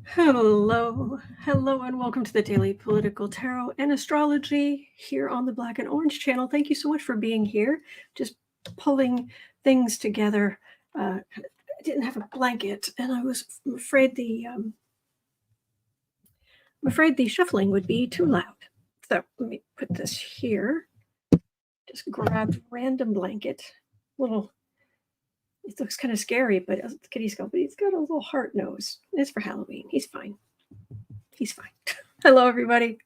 Hello, and welcome to the Daily Political Tarot and Astrology here on the Black and Orange channel. Thank you so much for being here. Just pulling things together. I didn't have a blanket, and I was afraid the shuffling would be too loud. So let me put this here. Just grabbed a random blanket. It looks kind of scary, but it's a kitty skull, but he's got a little heart nose. It's for Halloween. He's fine. Hello, everybody.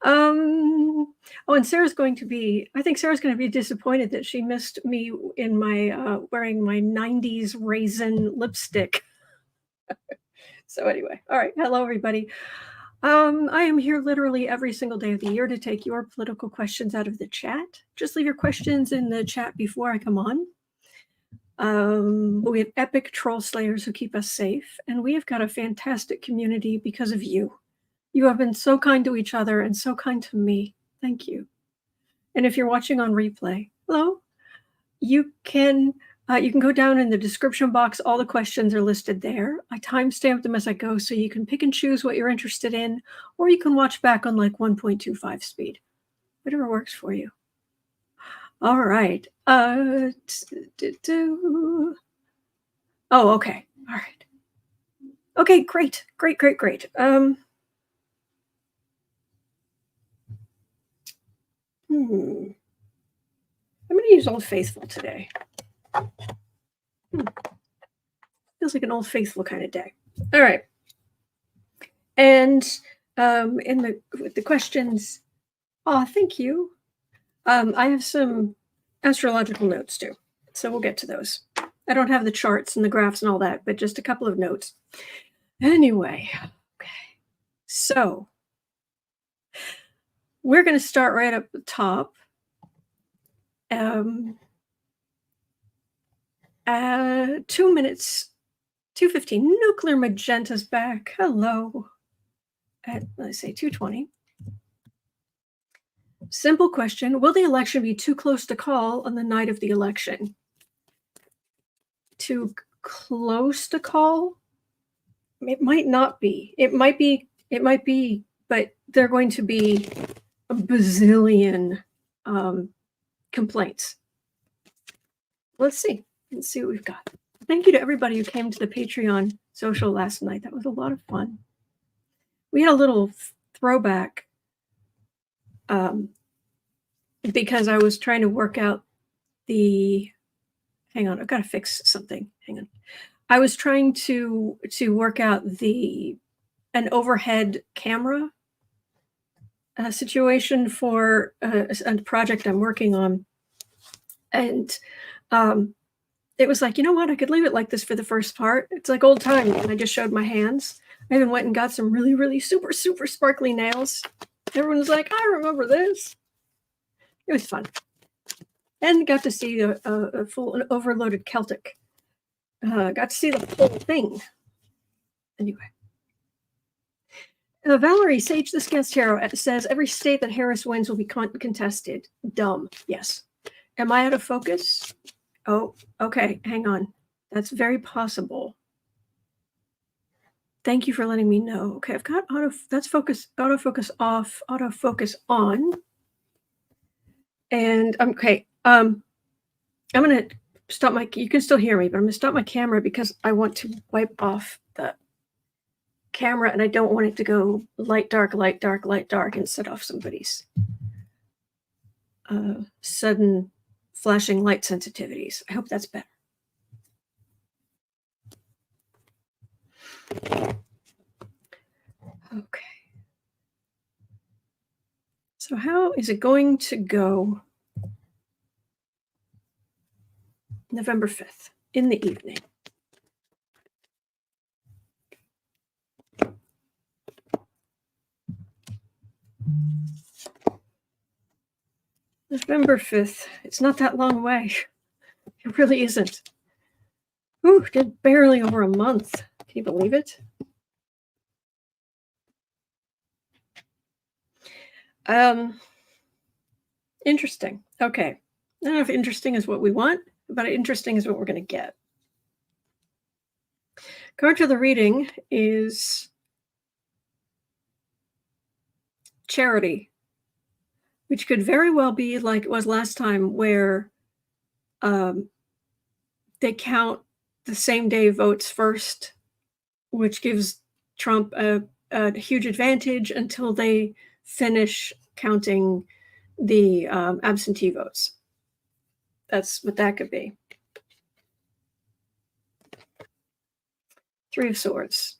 And Sarah's going to be, I think Sarah's going to be disappointed that she missed me in my wearing my 90s raisin lipstick. So anyway, all right. Hello, everybody. I am here literally every single day of the year to take your political questions out of the chat. Just leave your questions in the chat before I come on. We have epic troll slayers who keep us safe, and we have got a fantastic community because of you. You have been so kind to each other and so kind to me. Thank you. And if you're watching on replay, hello, you can go down in the description box. All the questions are listed there. I timestamp them as I go, so you can pick and choose what you're interested in, or you can watch back on like 1.25 speed, whatever works for you. All right. Oh, okay. All right. Okay, great. I'm going to use Old Faithful today. Feels like an Old Faithful kind of day. All right. And with the questions, thank you. I have some astrological notes too, so we'll get to those. I don't have the charts and the graphs and all that, but just a couple of notes. Anyway, okay. So we're going to start right up the top. 2 minutes, 2:15. Nuclear Magenta's back. Hello. At, let's say, 2:20. Simple question. Will the election be too close to call on the night of the election? Too close to call? It might not be. It might be, but there are going to be a bazillion complaints. Let's see what we've got. Thank you to everybody who came to the Patreon social last night. That was a lot of fun. We had a little throwback because I was trying to work out hang on, I've got to fix something. Hang on. I was trying to work out an overhead camera situation for a project I'm working on. And it was like, you know what? I could leave it like this for the first part. It's like old time. And I just showed my hands. I even went and got some really, really super, super sparkly nails. Everyone was like, I remember this. It was fun. And got to see an overloaded Celtic. Got to see the whole thing. Anyway. Valerie, Sage the Scans Tarot says, every state that Harris wins will be contested. Dumb. Yes. Am I out of focus? Oh, okay. Hang on. That's very possible. Thank you for letting me know. Okay, I've got autofocus off, autofocus on. And okay, I'm going to stop you can still hear me, but I'm going to stop my camera because I want to wipe off the camera and I don't want it to go light, dark, and set off somebody's sudden flashing light sensitivities. I hope that's better. Okay. So how is it going to go November 5th in the evening? November 5th. It's not that long away. It really isn't. Ooh, did barely over a month. Can you believe it? Interesting. Okay. I don't know if interesting is what we want, but interesting is what we're going to get. Card to the reading is charity, which could very well be like it was last time, where they count the same day votes first, which gives Trump a huge advantage until they finish counting the absentee votes. That's what that could be. Three of Swords.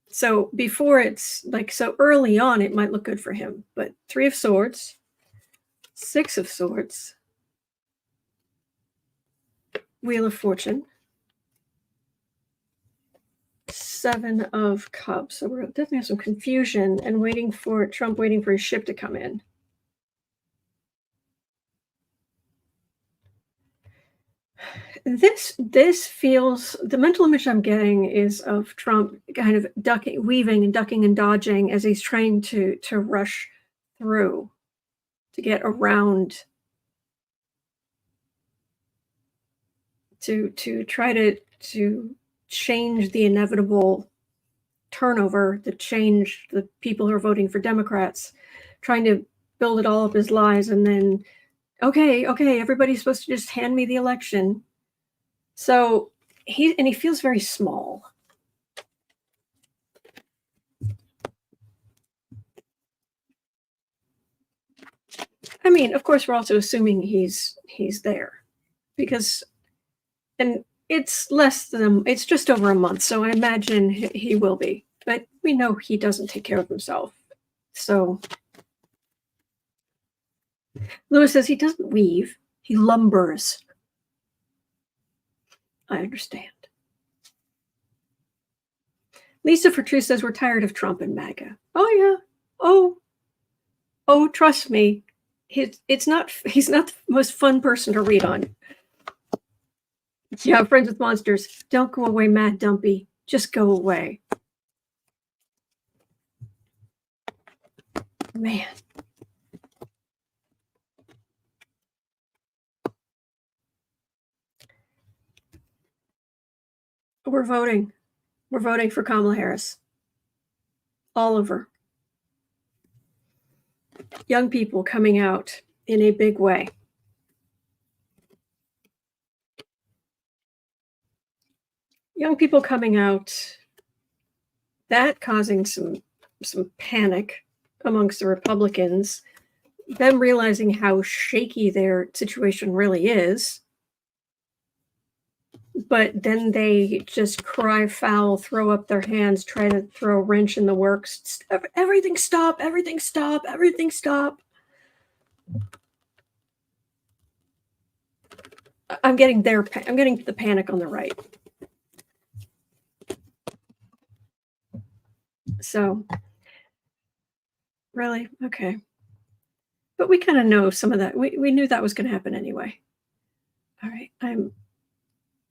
So before it's like, so early on, it might look good for him, but Three of Swords, Six of Swords, Wheel of Fortune, Seven of Cups. So we're definitely have some confusion and Trump waiting for his ship to come in. This feels, the mental image I'm getting is of Trump kind of weaving and ducking and dodging as he's trying to rush through, to get around, to try to change the inevitable turnover, to change the people who are voting for Democrats, trying to build it all up as lies, and then okay, everybody's supposed to just hand me the election. So he feels very small. I mean, of course, we're also assuming he's there, because, and it's just over a month, so I imagine he will be. But we know he doesn't take care of himself. So Lewis says he doesn't weave, he lumbers. I understand. Lisa for Truth says we're tired of Trump and MAGA. Oh yeah. Oh, trust me. He's not the most fun person to read on. Yeah, Friends with Monsters. Don't go away, Mad Dumpy. Just go away. Man. We're voting. We're voting for Kamala Harris. All over. Young people coming out in a big way. Young people coming out, that causing some panic amongst the Republicans, them realizing how shaky their situation really is. But then they just cry foul, throw up their hands, try to throw a wrench in the works. Everything stop, everything stop, everything stop. I'm getting the panic on the right. So, really? Okay. But we kind of know some of that. We knew that was going to happen anyway. All right.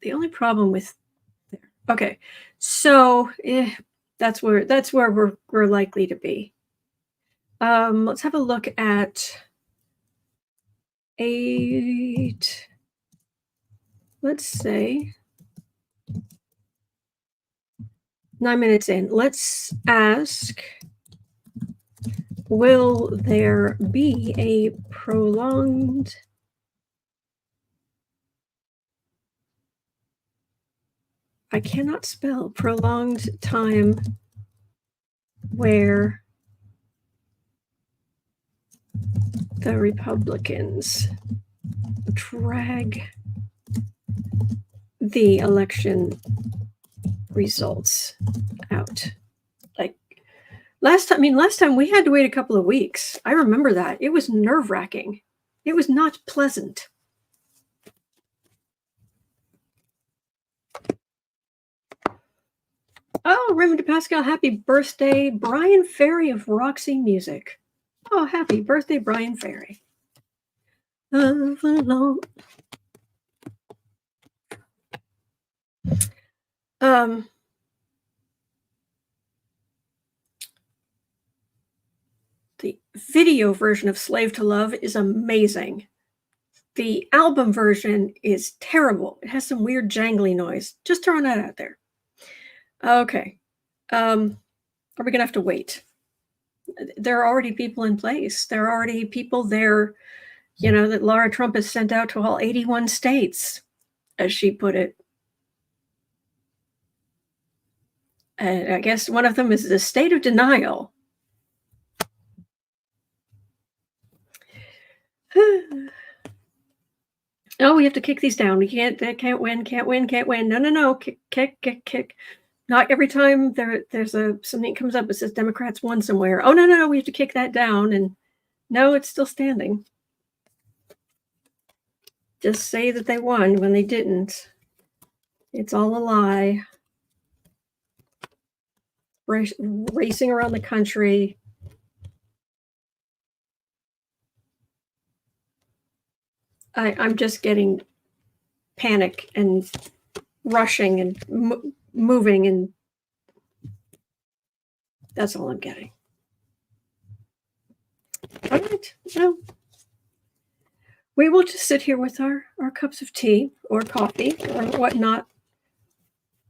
The only problem with there. Okay. So, that's where we're likely to be. Let's have a look at 8. Let's say 9 minutes in. Let's ask, will there be a prolonged I cannot spell prolonged time where the Republicans drag the election results out? Like last time we had to wait a couple of weeks. I remember that. It was nerve-wracking. It was not pleasant. Oh, Raymond DePascal, happy birthday, Brian Ferry of Roxy Music. Oh, happy birthday, Brian Ferry. The video version of Slave to Love is amazing. The album version is terrible. It has some weird jangly noise. Just throwing that out there. Okay. Are we going to have to wait? There are already people in place. There are already people there, that Laura Trump has sent out to all 81 states, as she put it. And I guess one of them is the state of denial. Oh, we have to kick these down. We can't win. No. Kick. Not every time there's something comes up that says Democrats won somewhere. Oh, no. We have to kick that down. And no, it's still standing. Just say that they won when they didn't. It's all a lie. Racing around the country. I'm just getting panic and rushing and moving, and that's all I'm getting. All right. So we will just sit here with our cups of tea or coffee or whatnot.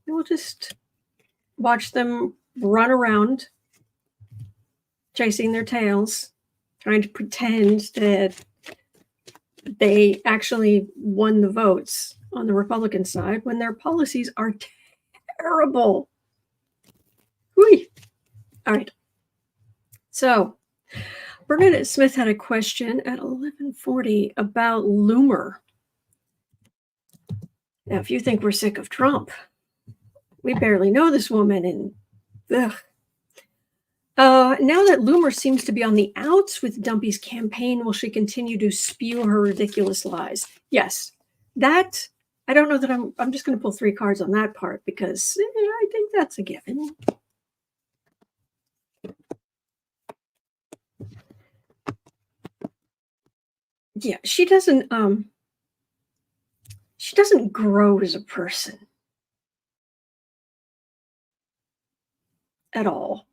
And we'll just watch them run around, chasing their tails, trying to pretend that they actually won the votes on the Republican side when their policies are terrible. Whee! All right. So Bernadette Smith had a question at 11:40 about Loomer. Now, if you think we're sick of Trump, we barely know this woman, and ugh. Now that Loomer seems to be on the outs with Dumpy's campaign, will she continue to spew her ridiculous lies? Yes. That, I don't know that I'm just going to pull 3 cards on that part because I think that's a given. Yeah, she doesn't grow as a person at all.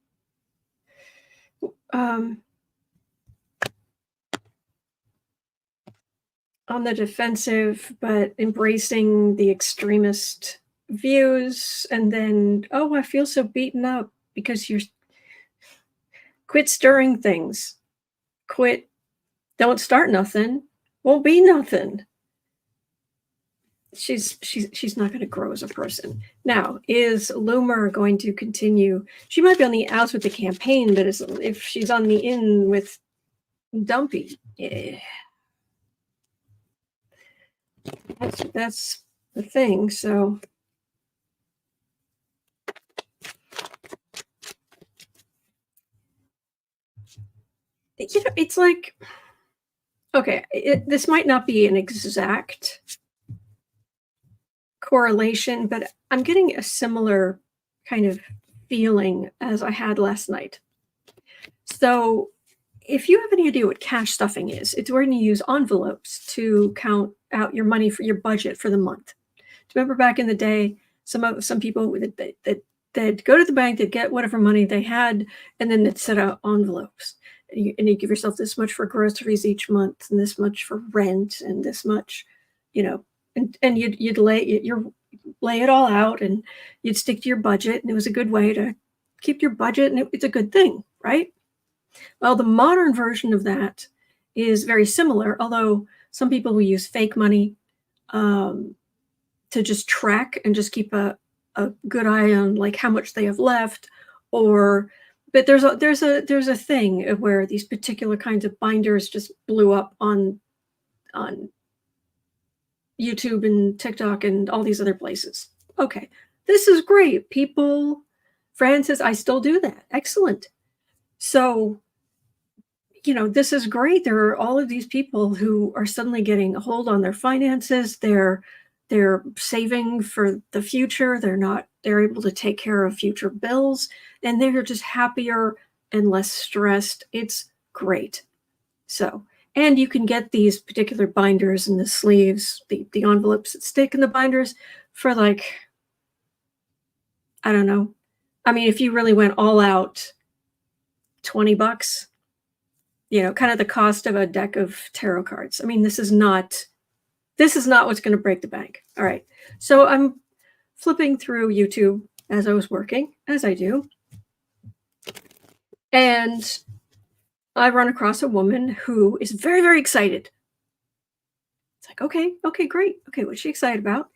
On the defensive, but embracing the extremist views, and then, oh, I feel so beaten up because you're quit stirring things. Don't start nothing. Won't be nothing. She's not going to grow as a person. Now, is Loomer going to continue? She might be on the outs with the campaign, but if she's on the in with Dumpy, that's the thing. So it's like, okay, this might not be an exact correlation, but I'm getting a similar kind of feeling as I had last night. So if you have any idea what cash stuffing is, it's where you use envelopes to count out your money for your budget for the month. Do you remember back in the day, some people they'd go to the bank, they'd get whatever money they had, and then they'd set out envelopes. And you give yourself this much for groceries each month, and this much for rent, and this much, and you'd lay it all out, and you'd stick to your budget, and it was a good way to keep your budget, and it's a good thing, right? Well, the modern version of that is very similar, although some people will use fake money to just track and just keep a good eye on like how much they have left, but there's a thing where these particular kinds of binders just blew up on YouTube and TikTok and all these other places. Okay, this is great. Fran says, I still do that. Excellent. So, this is great. There are all of these people who are suddenly getting a hold on their finances. They're saving for the future. They're able to take care of future bills, and they're just happier and less stressed. It's great. So, and you can get these particular binders and the sleeves, the envelopes that stick in the binders for like, I don't know. I mean, if you really went all out, $20, kind of the cost of a deck of tarot cards. I mean, this is not what's going to break the bank. All right. So I'm flipping through YouTube as I was working, as I do. And I run across a woman who is very, very excited. It's like, okay, great. Okay, what's she excited about?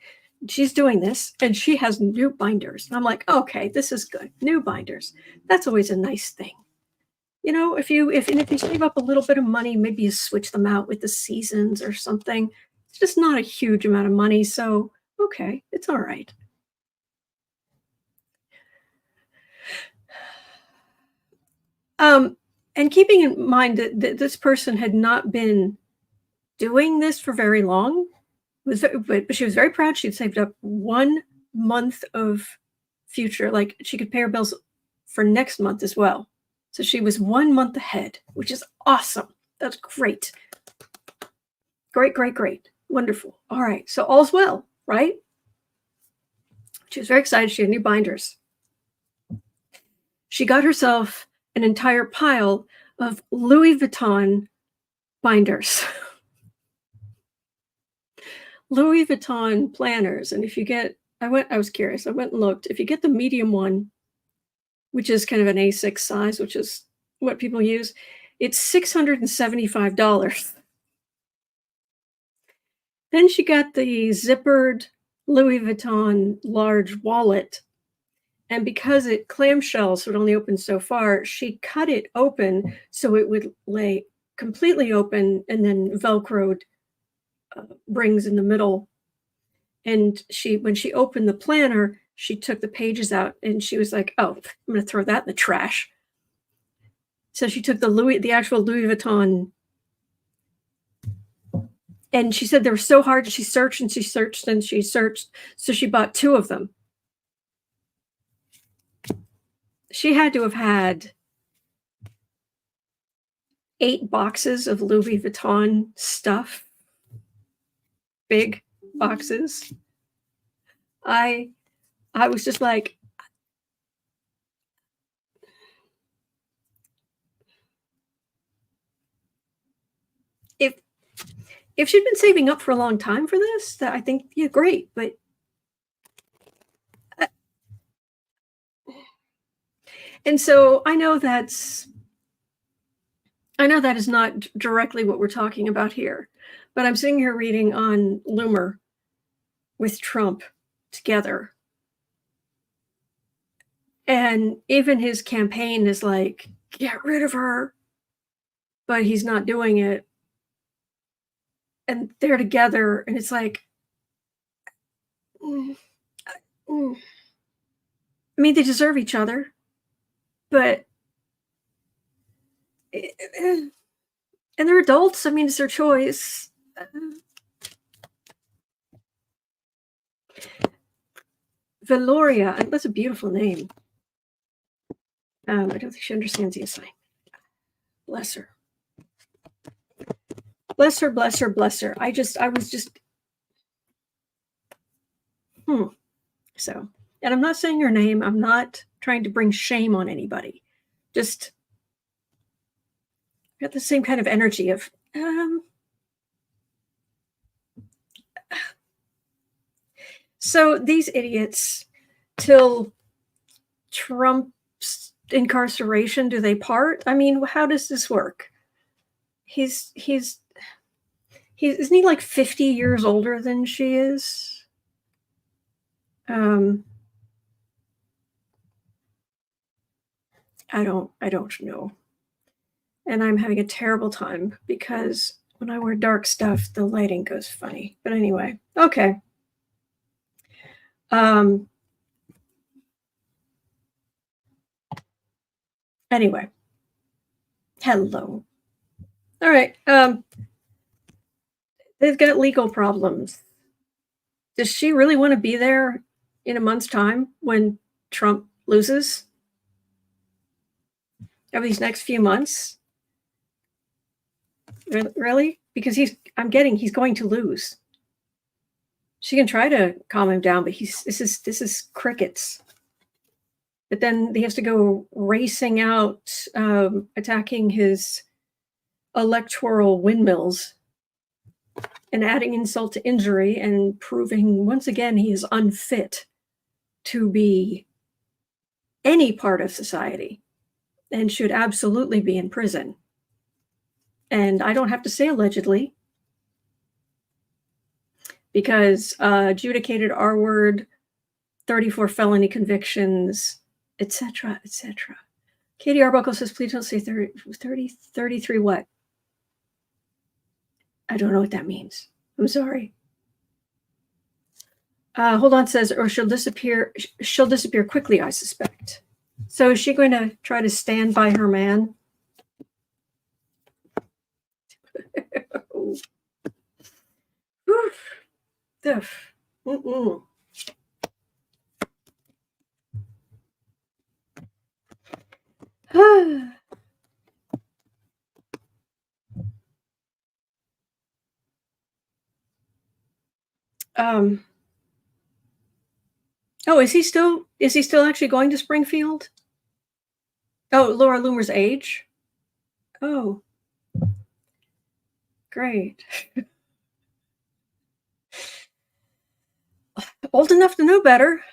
She's doing this, and she has new binders. And I'm like, okay, this is good. New binders. That's always a nice thing. If you save up a little bit of money, maybe you switch them out with the seasons or something. It's just not a huge amount of money, so okay, it's all right. And keeping in mind that this person had not been doing this for very long, but she was very proud. She'd saved up 1 month of future, like she could pay her bills for next month as well. So she was 1 month ahead, which is awesome. That's great. Great. Wonderful. All right. So all's well, right? She was very excited. She had new binders. She got herself an entire pile of Louis Vuitton binders. Louis Vuitton planners. And if you get, I was curious. I went and looked. If you get the medium one, which is kind of an A6 size, which is what people use, it's $675. Then she got the zippered Louis Vuitton large wallet. And because it clamshells, so it only opens so far, she cut it open so it would lay completely open and then Velcroed rings in the middle. And when she opened the planner, she took the pages out and she was like, oh, I'm going to throw that in the trash. So she took the actual Louis Vuitton, and she said they were so hard. She searched and she searched and she searched. So she bought 2 of them. She had to have had 8 boxes of Louis Vuitton stuff. Big boxes. I was just like, if she'd been saving up for a long time for this, that I think, yeah, great. But and so I know that is not directly what we're talking about here, but I'm sitting here reading on Loomer with Trump together. And even his campaign is like, get rid of her, but he's not doing it. And they're together, and it's like, I mean, they deserve each other, but and they're adults. I mean, it's their choice. Valoria, that's a beautiful name. I don't think she understands the assignment. Bless her. Bless her, bless her, bless her. I was just, So, and I'm not saying her name. I'm not trying to bring shame on anybody. Just got the same kind of energy of, so these idiots, till Trump's incarceration, do they part? I mean, how does this work? Isn't he like 50 years older than she is? I don't know. And I'm having a terrible time because when I wear dark stuff, the lighting goes funny. But anyway, okay. Anyway, hello. All right. They've got legal problems. Does she really want to be there in a month's time when Trump loses? Over these next few months? Really? Because I'm getting he's going to lose. She can try to calm him down, but this is crickets. But then he has to go racing out, attacking his electoral windmills and adding insult to injury and proving once again he is unfit to be any part of society and should absolutely be in prison. And I don't have to say allegedly, because adjudicated R word, 34 felony convictions, etc., etc. Katie Arbuckle says, please don't say 33 what? I don't know what that means. I'm sorry. Hold on says, or she'll disappear quickly, I suspect. So is she going to try to stand by her man? Oh, is he still actually going to Springfield? Oh, Laura Loomer's age? Oh, great. Old enough to know better.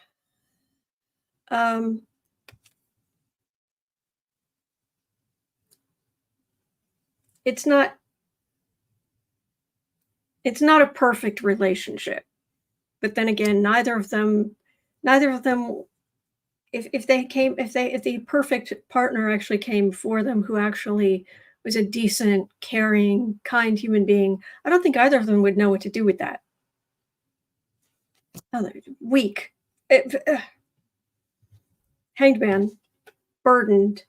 It's not a perfect relationship, but then again, neither of them, if the perfect partner actually came for them, who actually was a decent, caring, kind human being, I don't think either of them would know what to do with that. Oh, they're weak. Hanged man, burdened.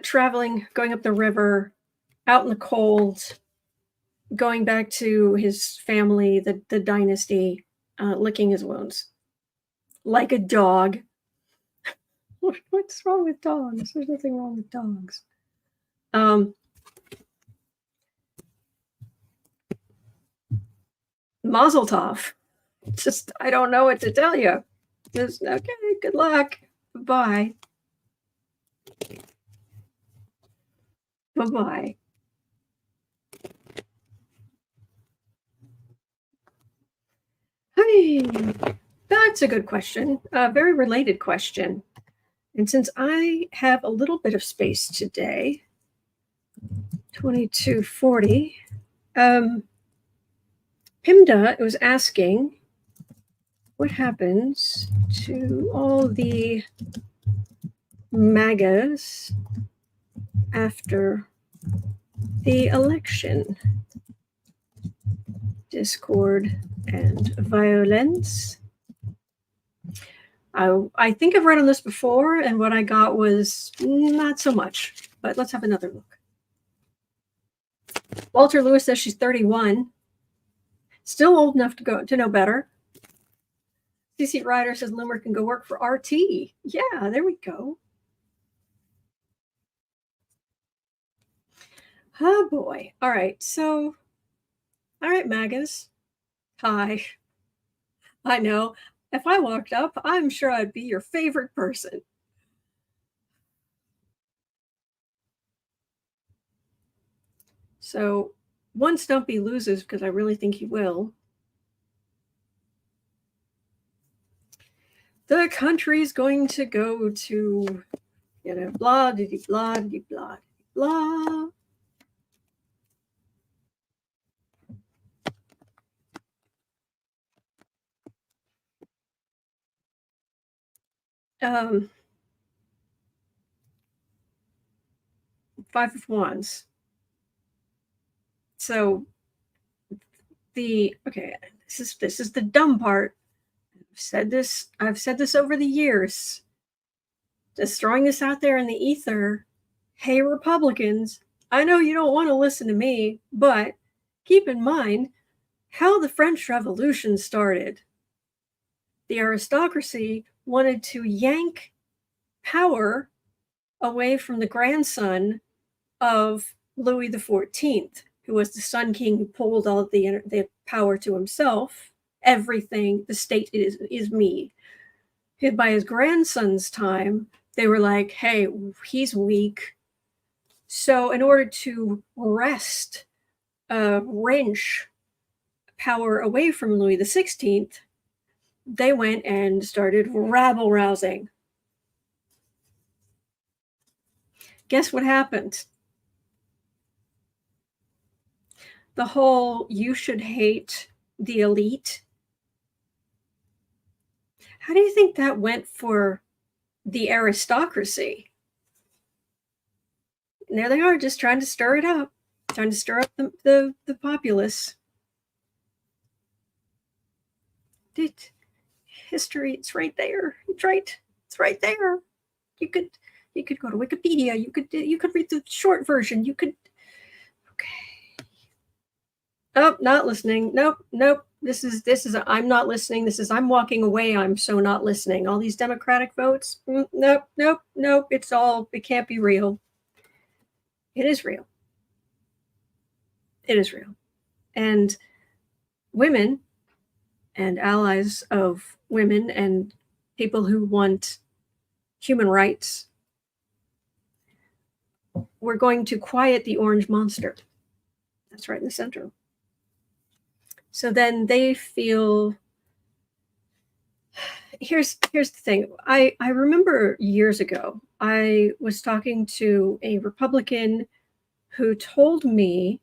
Traveling, going up the river, out in the cold, going back to his family, the dynasty, licking his wounds. Like a dog. What's wrong with dogs? There's nothing wrong with dogs. Mazel tov. Just, I don't know what to tell you. Just, okay, good luck. Bye. Bye-bye. Hey, that's a good question. A very related question. And since I have a little bit of space today, 2240, Pimda was asking what happens to all the MAGAs after the election. Discord and violence. I think I've read on this before, and what I got was not so much, but let's have another look. Walter Lewis says she's 31. Still old enough to know better. CC Ryder says Loomer can go work for RT. Yeah, there we go. Oh boy. All right. So, all right, MAGAs. Hi. I know. If I walked up, I'm sure I'd be your favorite person. So once Dumpy loses, because I really think he will, the country's going to go to, blah, diddy, blah, diddy, blah, diddy, blah. Five of Wands. So this is the dumb part. I've said this over the years. Just throwing this out there in the ether. Hey, Republicans, I know you don't want to listen to me, but keep in mind how the French Revolution started. The aristocracy wanted to yank power away from the grandson of Louis XIV, who was the Sun King who pulled all the power to himself. Everything, the state is me. By his grandson's time, they were like, hey, he's weak. So in order to wrench power away from Louis XVI, they went and started rabble rousing. Guess what happened? The whole "you should hate the elite." How do you think that went for the aristocracy? And there they are, just trying to stir it up, trying to stir up the populace. Dude, history, it's right there. It's right there. You could go to Wikipedia. You could read the short version. You could. Okay. Oh, not listening. Nope. This is I'm not listening. This is I'm walking away. I'm so not listening. All these Democratic votes. Nope. It can't be real. It is real. It is real. And women and allies of women and people who want human rights, we're going to quiet the orange monster. That's right in the center. So then they feel, here's the thing. I remember years ago, I was talking to a Republican who told me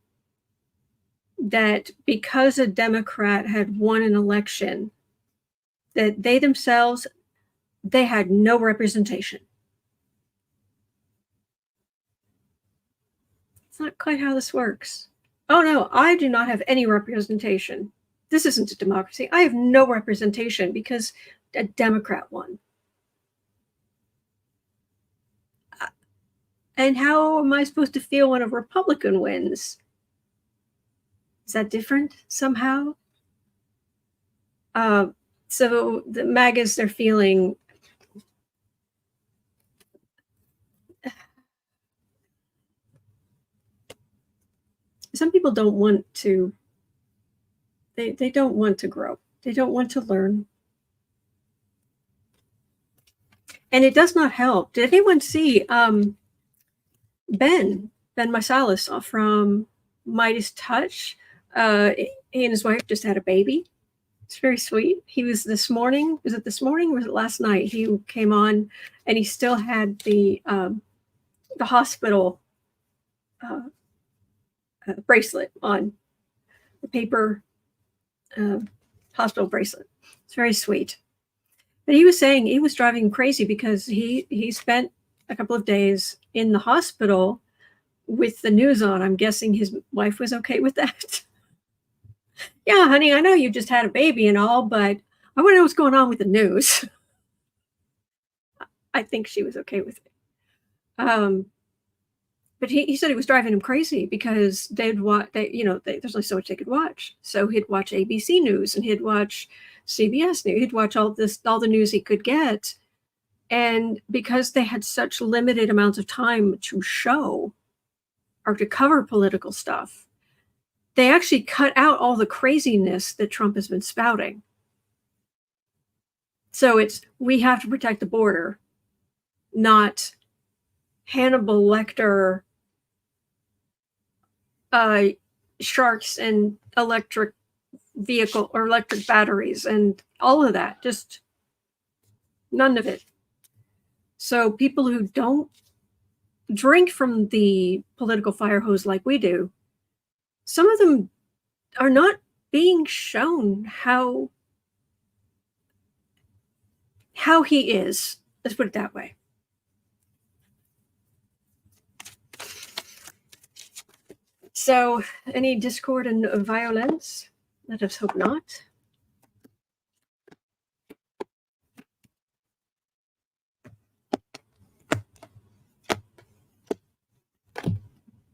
that because a Democrat had won an election, that they themselves, they had no representation. It's not quite how this works. Oh no, I do not have any representation. This isn't a democracy. I have no representation because a Democrat won. And how am I supposed to feel when a Republican wins? Is that different somehow? So the MAGAs, they're feeling some people don't want to, they don't want to grow. They don't want to learn. And it does not help. Did anyone see Ben Marsalis from Midas Touch? He and his wife just had a baby. It's very sweet. He was this morning. Was it this morning or was it last night? He came on and he still had the hospital bracelet on, the paper hospital bracelet. It's very sweet. But he was saying he was driving him crazy because he spent a couple of days in the hospital with the news on. I'm guessing his wife was okay with that. Yeah, honey, I know you just had a baby and all, but I want to know what's going on with the news. I think she was okay with it. But he said it was driving him crazy because they'd watch, there's only so much they could watch. So he'd watch ABC News and he'd watch CBS News. He'd watch all the news he could get. And because they had such limited amounts of time to show or to cover political stuff, they actually cut out all the craziness that Trump has been spouting. So it's, we have to protect the border, not Hannibal Lecter, sharks and electric vehicle or electric batteries and all of that. Just none of it. So people who don't drink from the political fire hose like we do, some of them are not being shown how he is. Let's put it that way. So, any discord and violence? Let us hope not.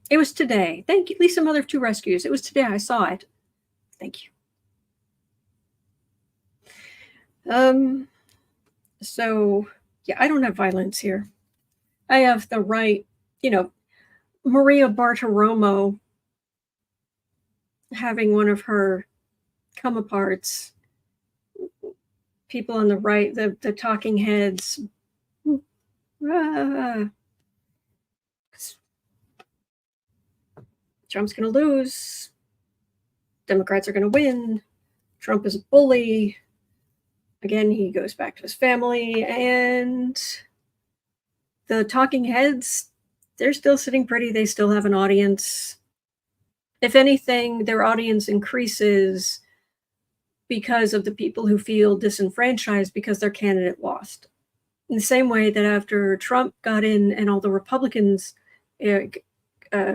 It was today. Thank you, Lisa, mother of two rescues. It was today. I saw it. Thank you. So, yeah, I don't have violence here. I have the right, Maria Bartiromo having one of her come-aparts, people on the right, the talking heads. Trump's going to lose. Democrats are going to win. Trump is a bully. Again, he goes back to his family, and the talking heads, they're still sitting pretty. They still have an audience. If anything, their audience increases because of the people who feel disenfranchised because their candidate lost. In the same way that after Trump got in and all the Republicans,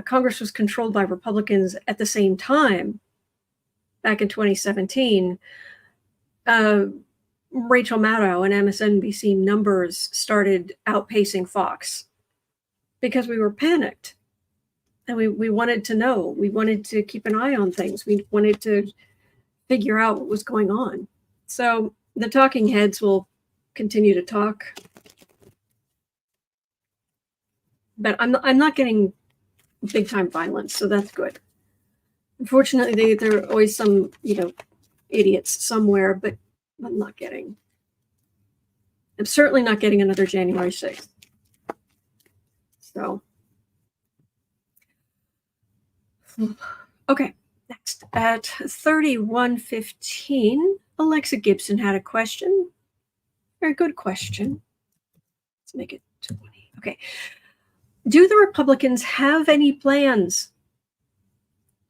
Congress was controlled by Republicans at the same time, back in 2017, Rachel Maddow and MSNBC numbers started outpacing Fox because we were panicked. And we wanted to know. We wanted to keep an eye on things. We wanted to figure out what was going on. So the talking heads will continue to talk. But I'm not getting big time violence, so that's good. Unfortunately, there are always some, idiots somewhere, but I'm not getting. I'm certainly not getting another January 6th. So, okay, next at 31:15, Alexa Gibson had a question. Very good question. Let's make it 20. Okay. Do the Republicans have any plans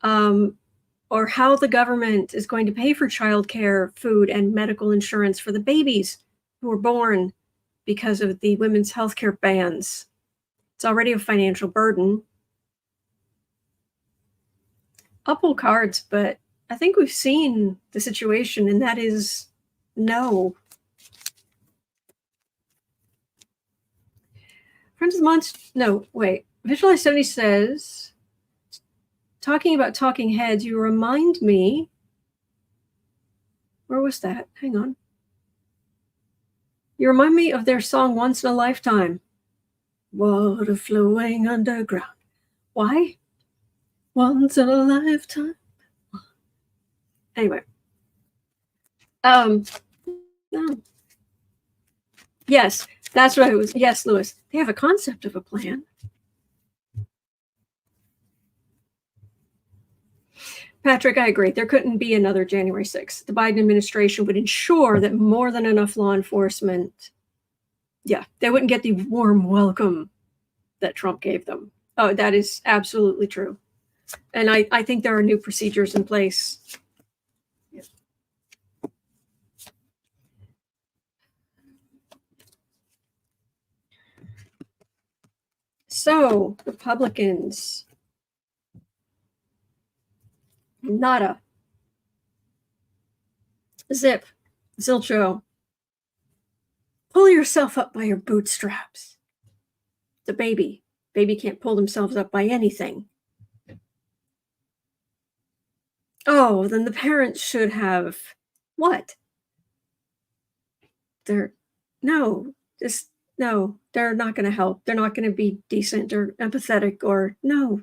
or how the government is going to pay for childcare, food, and medical insurance for the babies who were born because of the women's healthcare bans? It's already a financial burden. I'll pull cards, but I think we've seen the situation, and that is no. Friends of the Month, no, wait. Visualize 70 says, talking about talking heads, you remind me. Where was that? Hang on. You remind me of their song Once in a Lifetime. Water flowing underground. Why? Once in a lifetime. Anyway. No. Yes, that's what it was. Yes, Lewis. They have a concept of a plan. Patrick, I agree. There couldn't be another January 6th. The Biden administration would ensure that more than enough law enforcement, they wouldn't get the warm welcome that Trump gave them. Oh, that is absolutely true. And I think there are new procedures in place. Yeah. So, Republicans, nada. Zip, zilcho. Pull yourself up by your bootstraps. The baby can't pull themselves up by anything. Oh, then the parents should have what? They're not going to help. They're not going to be decent or empathetic or no.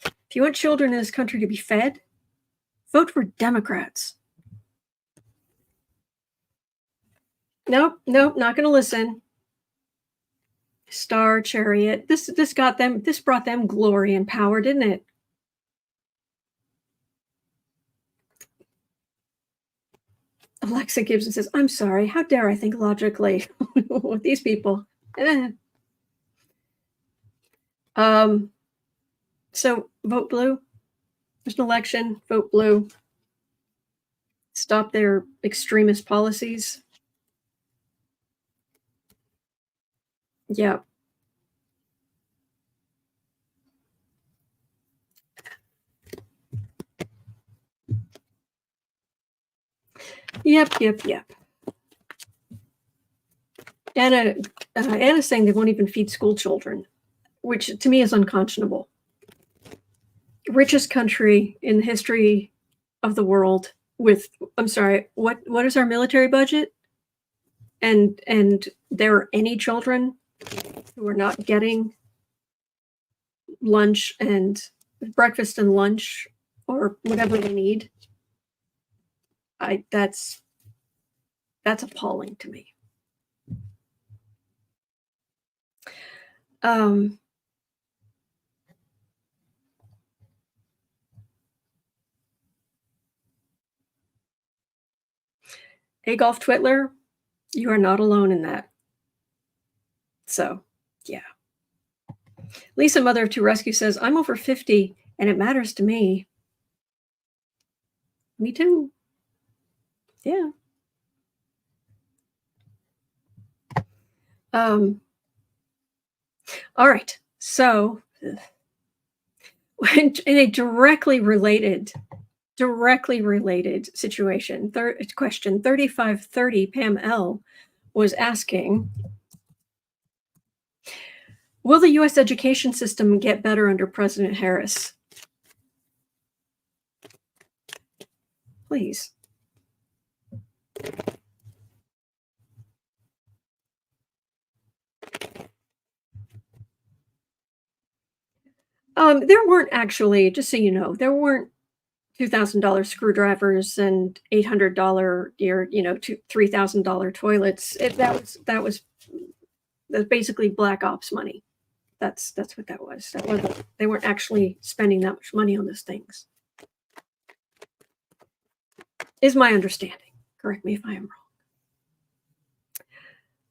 If you want children in this country to be fed, vote for Democrats. Nope, not going to listen. Star Chariot. This brought them glory and power, didn't it? Alexa Gibson says, I'm sorry. How dare I think logically with these people? So vote blue. There's an election. Vote blue. Stop their extremist policies. Yeah. Yep. Anna's saying they won't even feed school children, which to me is unconscionable. Richest country in the history of the world with, I'm sorry, what is our military budget? And there are any children who are not getting lunch and breakfast and lunch or whatever they need. That's appalling to me. Golf Twitler, you are not alone in that. So, yeah. Lisa, Mother of Two Rescue, says, I'm over 50 and it matters to me. Me too. Yeah. All right. So, in a directly related situation, question 3530, Pam L. was asking, will the U.S. education system get better under President Harris? Please. There weren't actually, just so you know, there weren't $2,000 screwdrivers and $800 $3,000 toilets. That was basically black ops money. That's what that was. They weren't actually spending that much money on those things. Is my understanding. Correct me if I am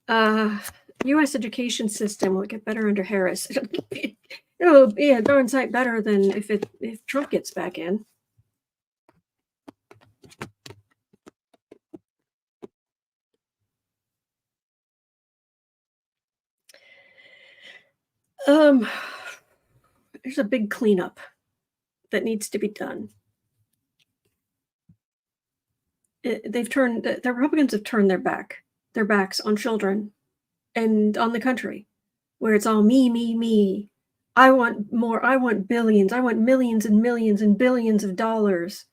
wrong. U.S. education system will get better under Harris. It'll be a darn sight better than if Trump gets back in. There's a big cleanup that needs to be done. The Republicans have turned their backs on children and on the country, where it's all me, me, me. I want more. I want billions. I want millions and millions and billions of dollars.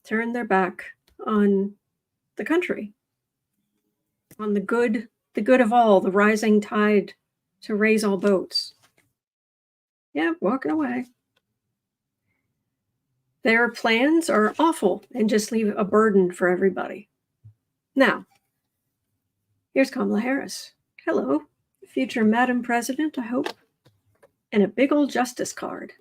Turn their back on the country, on the good of all, the rising tide to raise all boats. Yeah, walking away. Their plans are awful and just leave a burden for everybody. Now, here's Kamala Harris. Hello, future Madam President, I hope. And a big old justice card.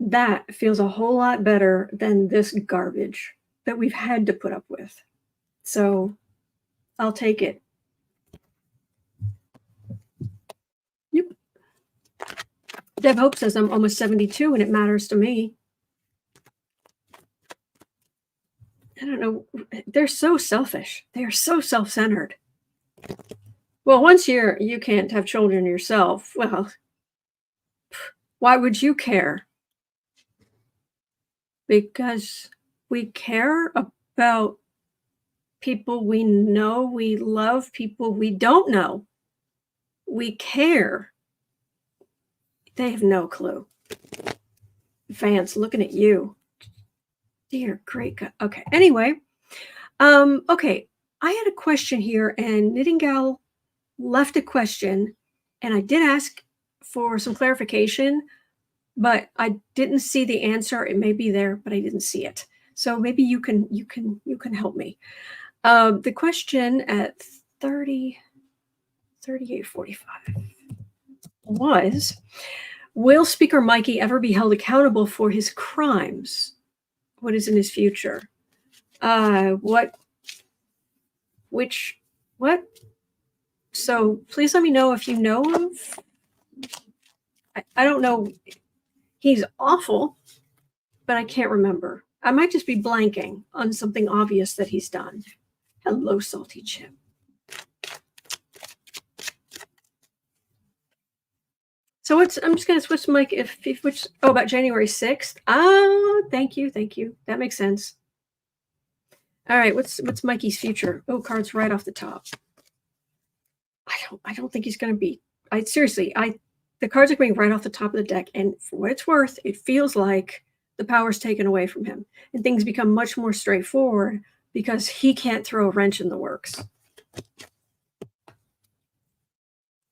That feels a whole lot better than this garbage that we've had to put up with. So, I'll take it. Yep. Deb Hope says I'm almost 72 and it matters to me. I don't know. They're so selfish. They are so self-centered. Well, once you can't have children yourself, well, why would you care? Because we care about people we know, we love, people we don't know. We care. They have no clue. Vance, looking at you. Dear great God. Okay. Anyway, okay. I had a question here, and Knitting Gal left a question, and I did ask for some clarification, but I didn't see the answer. It may be there, but I didn't see it. So maybe you can help me. The question at 38:45 was, will Speaker Mikey ever be held accountable for his crimes? What is in his future? What? So please let me know if you know of. I don't know. He's awful, but I can't remember. I might just be blanking on something obvious that he's done. Hello, Salty Chip. So I'm just going to switch mic about January 6th. Thank you. That makes sense. All right, what's Mikey's future? Oh, cards right off the top. I don't think he's going to be. The cards are coming right off the top of the deck, and for what it's worth, it feels like the power's taken away from him, and things become much more straightforward because he can't throw a wrench in the works.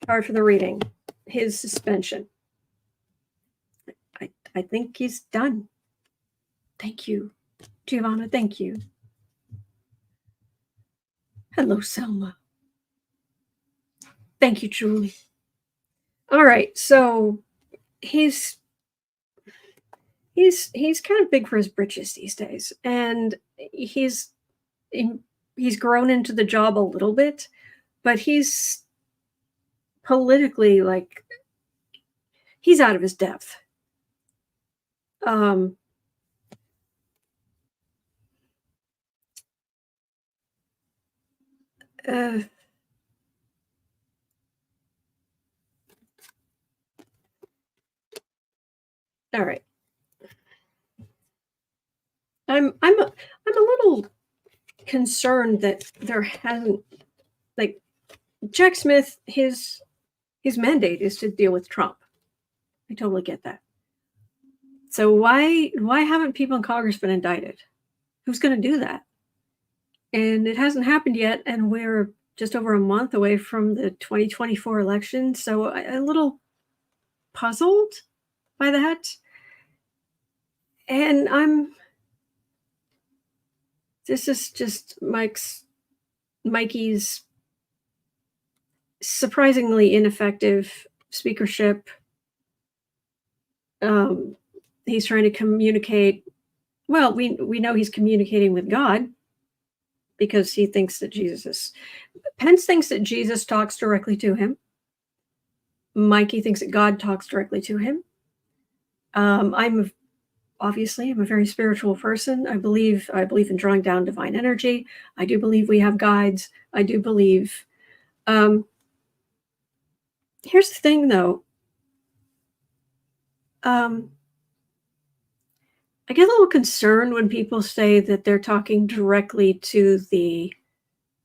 Card for the reading. His suspension. I think he's done. Thank you, Giovanna. Thank you. Hello, Selma. Thank you, Julie. All right, so he's he's kind of big for his britches these days, and he's he's grown into the job a little bit, but he's politically, like, he's out of his depth. Um, uh, all right. I'm a little concerned that there hasn't, like, Jack Smith, his mandate is to deal with Trump. I totally get that. So why haven't people in Congress been indicted? Who's going to do that? And it hasn't happened yet, and we're just over a month away from the 2024 election. So I'm a little puzzled by that. And this is just Mikey's surprisingly ineffective speakership. He's trying to communicate. Well, we know he's communicating with God because he thinks that Pence thinks that Jesus talks directly to him. Mikey thinks that God talks directly to him. I'm a very spiritual person. I believe in drawing down divine energy. I do believe we have guides. I do believe. Here's the thing, though. I get a little concerned when people say that they're talking directly to the,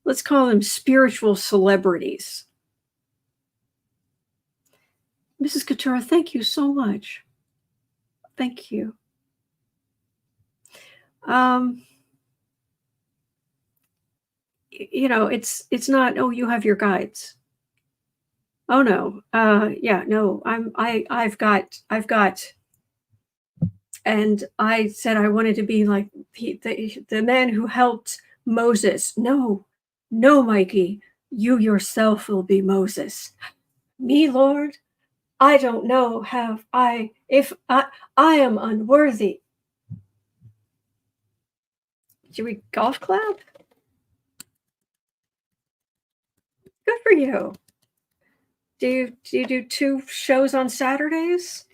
let's call them, spiritual celebrities. Mrs. Katura, thank you so much. Thank you. It's not, oh, you have your guides. Oh no. Yeah, no, I've got, and I said I wanted to be like the man who helped Moses. No, Mikey, you yourself will be Moses. Me, Lord, I don't know if I am unworthy. Should we golf clap? Good for you. Do you do 2 shows on Saturdays?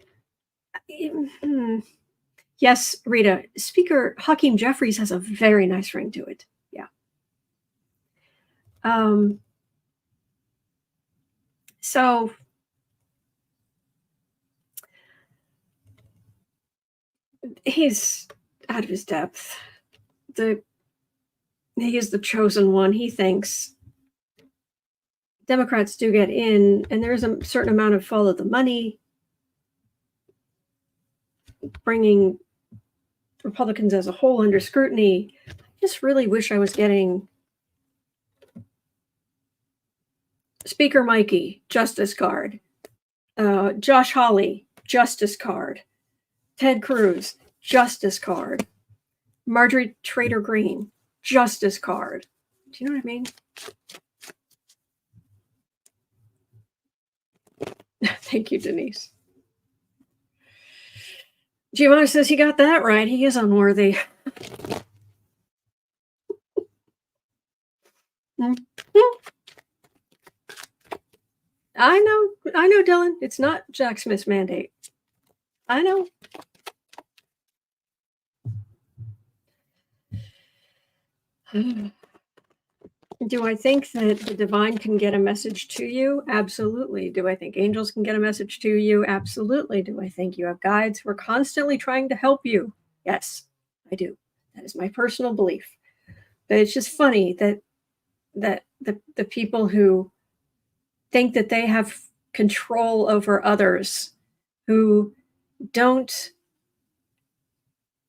Yes, Rita. Speaker Hakeem Jeffries has a very nice ring to it. Yeah. So he's out of his depth. He is the chosen one. He thinks Democrats do get in, and there's a certain amount of follow the money, bringing Republicans as a whole under scrutiny. I just really wish I was getting Speaker Mikey, Justice Card, Josh Hawley, Justice Card, Ted Cruz, Justice Card, Marjorie Taylor Greene, Justice Card. Do you know what I mean? Thank you, Denise. Giovanna says he got that right. He is unworthy. I know, Dylan. It's not Jack Smith's mandate. I know. Do I think that the divine can get a message to you? Absolutely. Do I think angels can get a message to you? Absolutely. Do I think you have guides who are constantly trying to help you? Yes, I do. That is my personal belief. But it's just funny that the people who think that they have control over others, who don't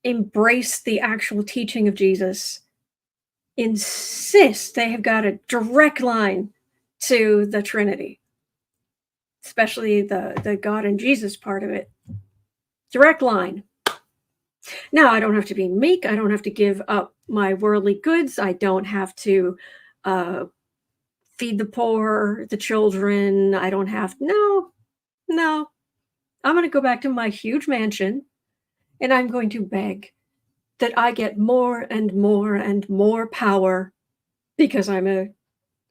embrace the actual teaching of Jesus, insist they have got a direct line to the Trinity, especially the God and Jesus part of it. Direct line. Now, I don't have to be meek. I don't have to give up my worldly goods. I don't have to feed the poor, the children. I don't have, no. I'm going to go back to my huge mansion And I'm going to beg that I get more and more and more power because I'm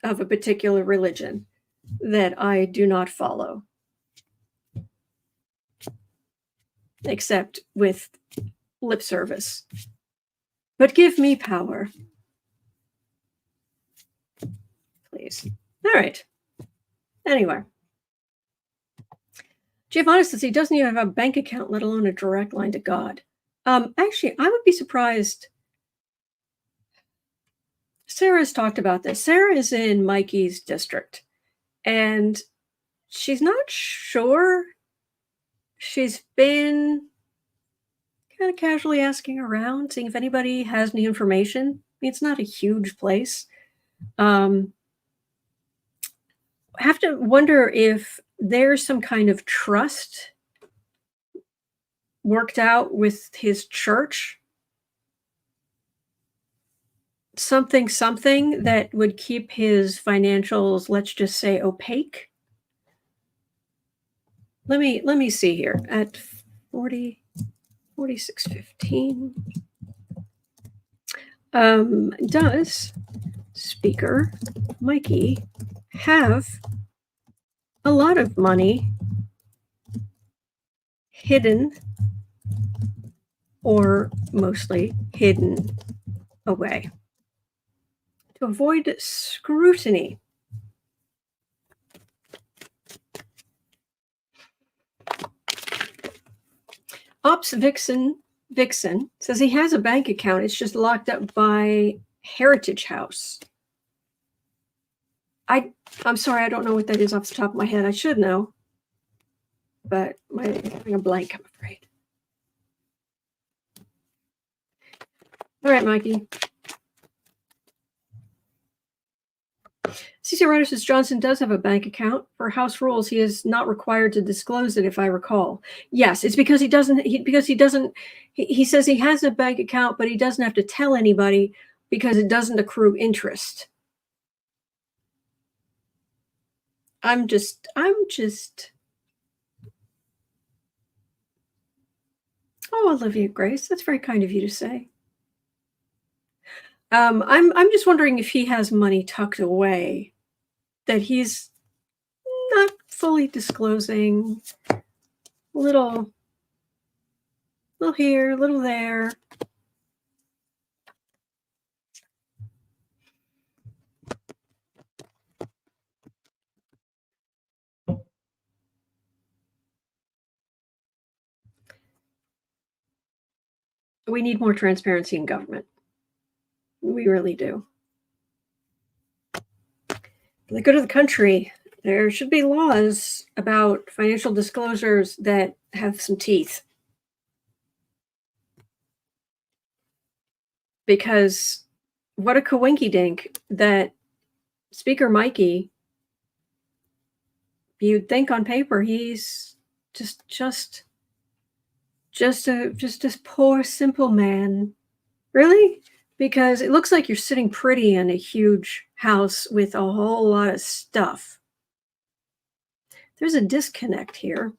of a particular religion that I do not follow, except with lip service. But give me power, please. All right. Anyway, Giovanna says he doesn't even have a bank account, let alone a direct line to God. Actually, I would be surprised. Sarah's talked about this. Sarah is in Mikey's district, and she's not sure. She's been kind of casually asking around, seeing if anybody has any information. I mean, it's not a huge place. Have to wonder if there's some kind of trust worked out with his church. Something that would keep his financials, let's just say, opaque. Let me see here at 4615. Does Speaker Mikey have a lot of money hidden, or mostly hidden away, to avoid scrutiny? Ops Vixen says he has a bank account. It's just locked up by Heritage House. I'm sorry, I don't know what that is off the top of my head. I should know, but I'm having a blank, I'm afraid. All right, Mikey. CC Ryder says Johnson does have a bank account. For house rules, he is not required to disclose it, if I recall. Yes, it's because he doesn't. He says he has a bank account, but he doesn't have to tell anybody because it doesn't accrue interest. I'm just. Oh, Olivia Grace, that's very kind of you to say. I'm just wondering if he has money tucked away that he's not fully disclosing. Little here, little there. We need more transparency in government. We really do. For the good of the country, there should be laws about financial disclosures that have some teeth. Because what a coinky-dink that Speaker Mikey, you'd think on paper he's just this poor, simple man. Really? Because it looks like you're sitting pretty in a huge house with a whole lot of stuff. There's a disconnect here.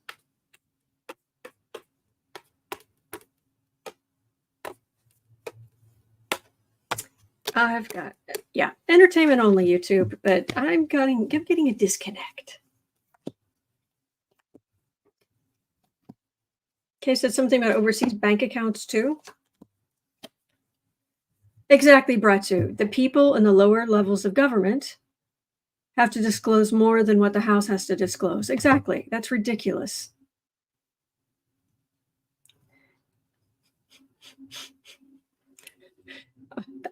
I've got, yeah, entertainment only YouTube, but I'm getting a disconnect. Okay, said something about overseas bank accounts too. Exactly, Bratsu. The people in the lower levels of government have to disclose more than what the House has to disclose. Exactly. That's ridiculous.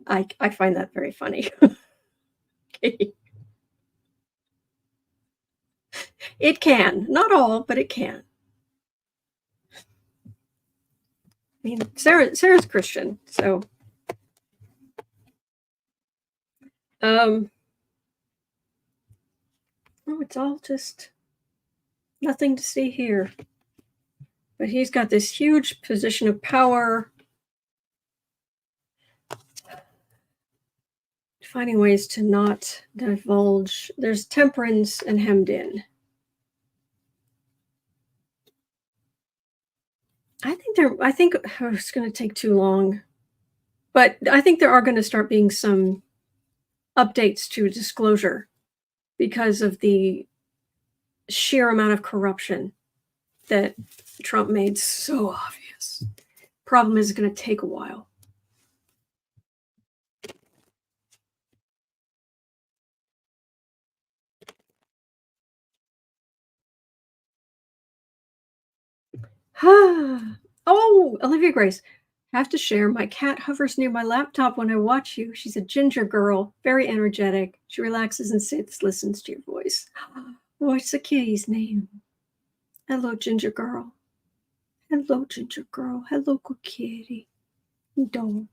I find that very funny. Okay. It can. Not all, but it can. I mean, Sarah's Christian, so oh, it's all just nothing to see here. But he's got this huge position of power, finding ways to not divulge. There's temperance and hemmed in. I think it's going to take too long, but I think there are going to start being some updates to disclosure because of the sheer amount of corruption that Trump made so obvious. Problem is, it's going to take a while. Oh, Olivia Grace. Have to share. My cat hovers near my laptop when I watch you. She's a ginger girl, very energetic. She relaxes and sits, listens to your voice. What's the kitty's name? Hello, ginger girl. Hello, ginger girl. Hello, good kitty. Don't.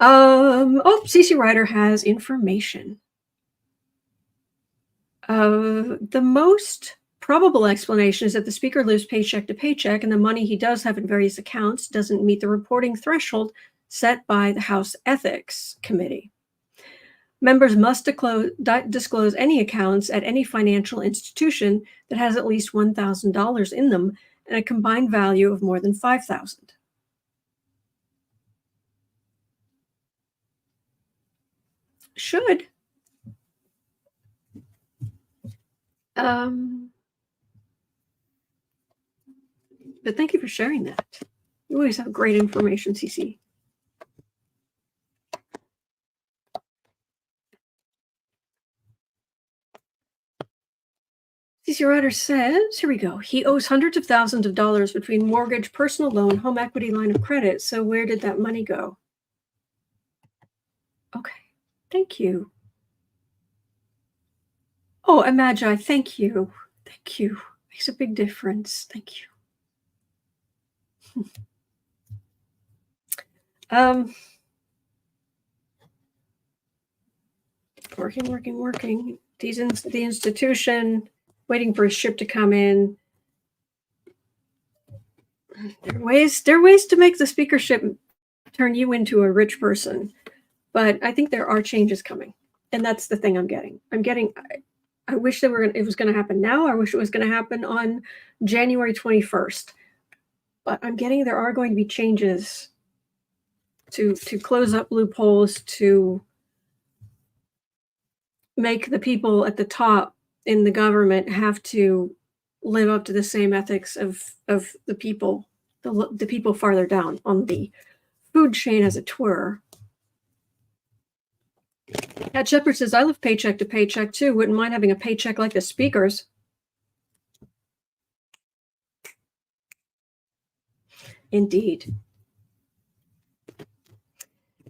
Oh, CC Ryder has information. The most probable explanation is that the speaker lives paycheck to paycheck, and the money he does have in various accounts doesn't meet the reporting threshold set by the House Ethics Committee. Members must disclose any accounts at any financial institution that has at least $1,000 in them and a combined value of more than $5,000. Should. But thank you for sharing that. You always have great information, CC. CC Ryder says, here we go. He owes hundreds of thousands of dollars between mortgage, personal loan, home equity line of credit. So where did that money go? Okay. Thank you. Oh, and Magi, thank you. Thank you. Makes a big difference. Thank you. Working. The institution, waiting for a ship to come in. There are ways to make the speakership turn you into a rich person, but I think there are changes coming, and that's the thing I'm getting. I wish it was going to happen now. I wish it was going to happen on January 21st, but I'm getting there are going to be changes to close up loopholes, to make the people at the top in the government have to live up to the same ethics of the people, the people farther down on the food chain, as it were. Ed Shepard says, I live paycheck to paycheck too. Wouldn't mind having a paycheck like the speakers. Indeed.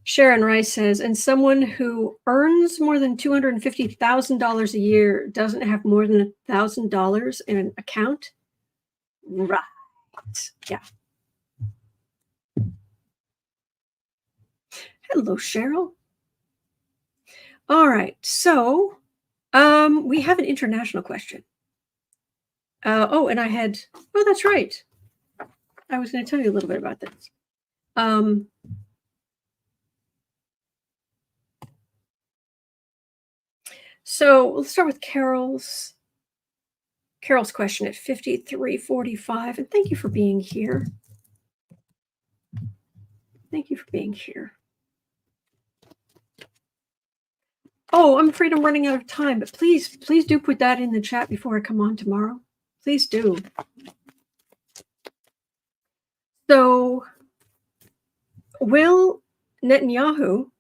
Sharon Rice says, and someone who earns more than $250,000 a year doesn't have more than $1,000 in an account? Right. Yeah. Hello, Cheryl. All right. So we have an international question. And that's right. I was going to tell you a little bit about this. So let's start with Carol's question at 5345. And thank you for being here. Thank you for being here. Oh, I'm afraid I'm running out of time, but please do put that in the chat before I come on tomorrow. Please do. So, will Netanyahu,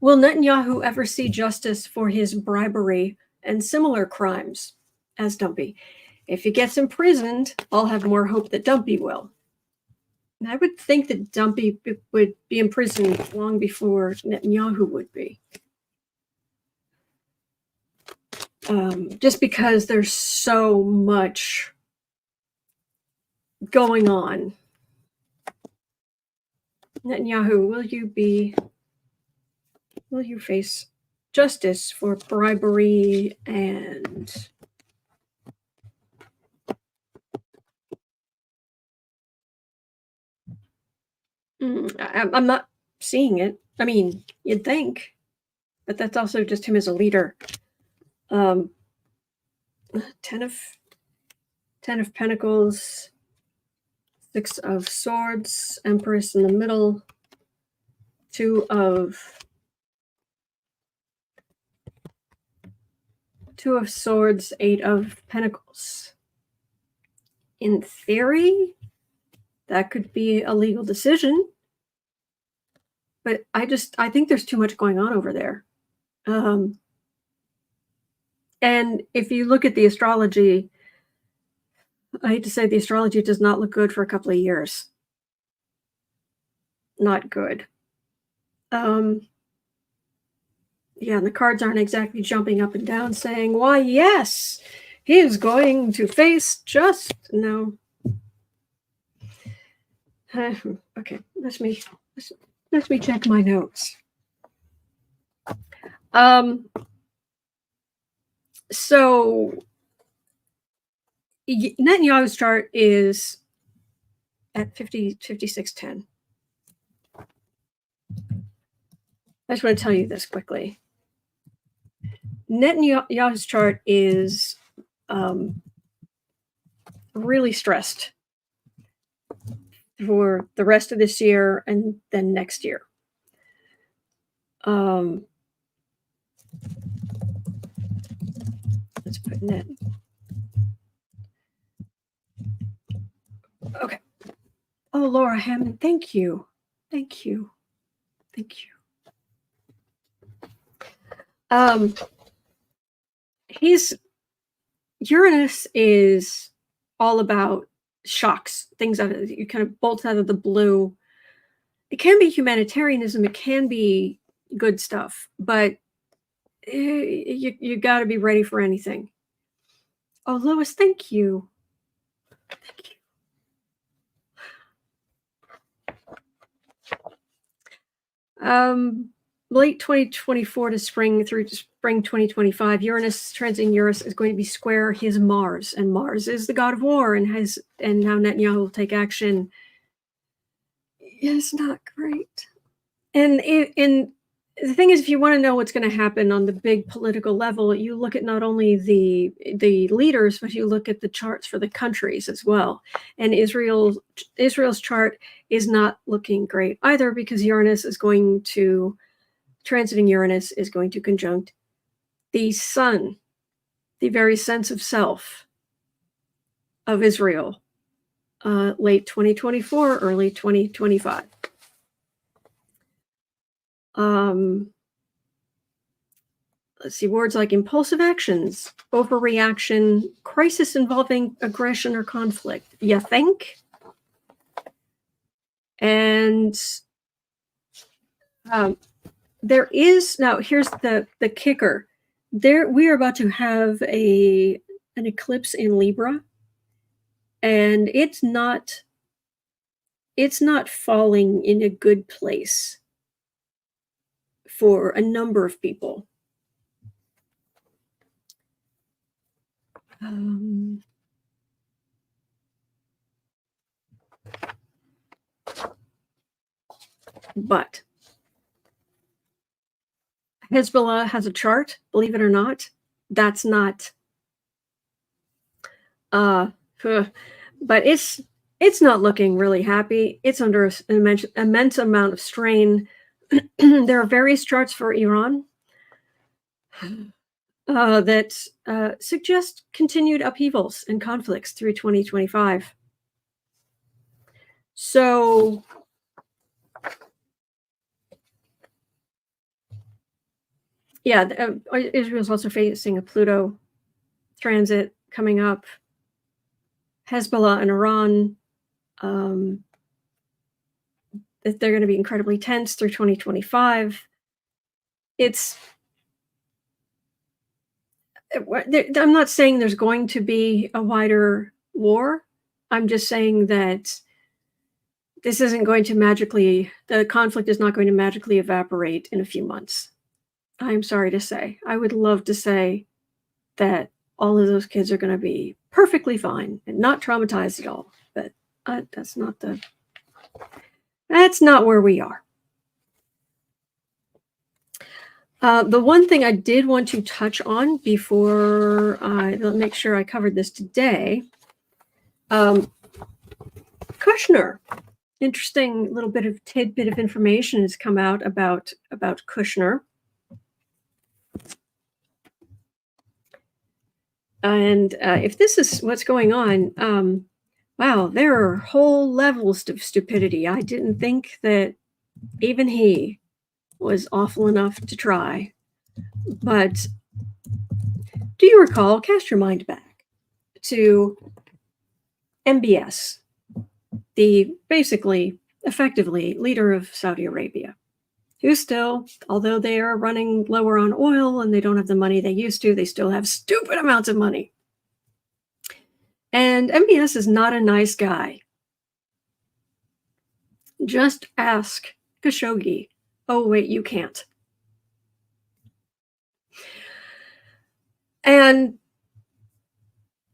will Netanyahu ever see justice for his bribery and similar crimes as Dumpy? If he gets imprisoned, I'll have more hope that Dumpy will. And I would think that Dumpy would be imprisoned long before Netanyahu would be. Just because there's so much going on. Netanyahu, will you face justice for bribery and I'm not seeing it. I mean, you'd think. but that's also just him as a leader. 10 of Pentacles, 6 of Swords, Empress in the middle, 2 of Swords, 8 of Pentacles. In theory, that could be a legal decision, but I think there's too much going on over there. And if you look at the astrology, I hate to say the astrology does not look good for a couple of years. Not good. Yeah, and the cards aren't exactly jumping up and down saying, why, yes, he is going to face just no. Okay, let me check my notes. So Netanyahu's chart is at 5610. I just want to tell you this quickly. Netanyahu's chart is really stressed for the rest of this year and then next year. Let's put net. Okay. Oh, Laura Hammond, thank you. Thank you. Thank you. Uranus is all about shocks, things that you kind of bolt out of the blue. It can be humanitarianism, it can be good stuff, but you got to be ready for anything. Oh, Lois, thank you. Thank you. Late 2024 to spring through to spring 2025, Uranus transiting Uranus is going to be square his Mars, and Mars is the god of war, and now Netanyahu will take action. It's not great. And the thing is, if you want to know what's going to happen on the big political level, you look at not only the leaders, but you look at the charts for the countries as well. And Israel's chart is not looking great either, because transiting Uranus is going to conjunct the sun, the very sense of self of Israel, late 2024, early 2025. Let's see, words like impulsive actions, overreaction, crisis involving aggression or conflict. You think? And there is, now here's the kicker. We are about to have an eclipse in Libra, and it's not falling in a good place for a number of people. But Hezbollah has a chart, believe it or not. That's not but it's not looking really happy. It's under an immense amount of strain. There are various charts for Iran that suggest continued upheavals and conflicts through 2025. So yeah, Israel's also facing a Pluto transit coming up. Hezbollah and Iran, that they're going to be incredibly tense through 2025. I'm not saying there's going to be a wider war. I'm just saying that this isn't going to the conflict is not going to magically evaporate in a few months. I'm sorry to say. I would love to say that all of those kids are going to be perfectly fine and not traumatized at all, but that's not where we are. The one thing I did want to touch on before I make sure I covered this today, Kushner. Interesting little bit of tidbit of information has come out about Kushner. And if this is what's going on, wow, there are whole levels of stupidity. I didn't think that even he was awful enough to try. But do you recall, cast your mind back to MBS, the basically, effectively, leader of Saudi Arabia, who still, although they are running lower on oil and they don't have the money they used to, they still have stupid amounts of money. And MBS is not a nice guy. Just ask Khashoggi. Oh, wait, you can't. And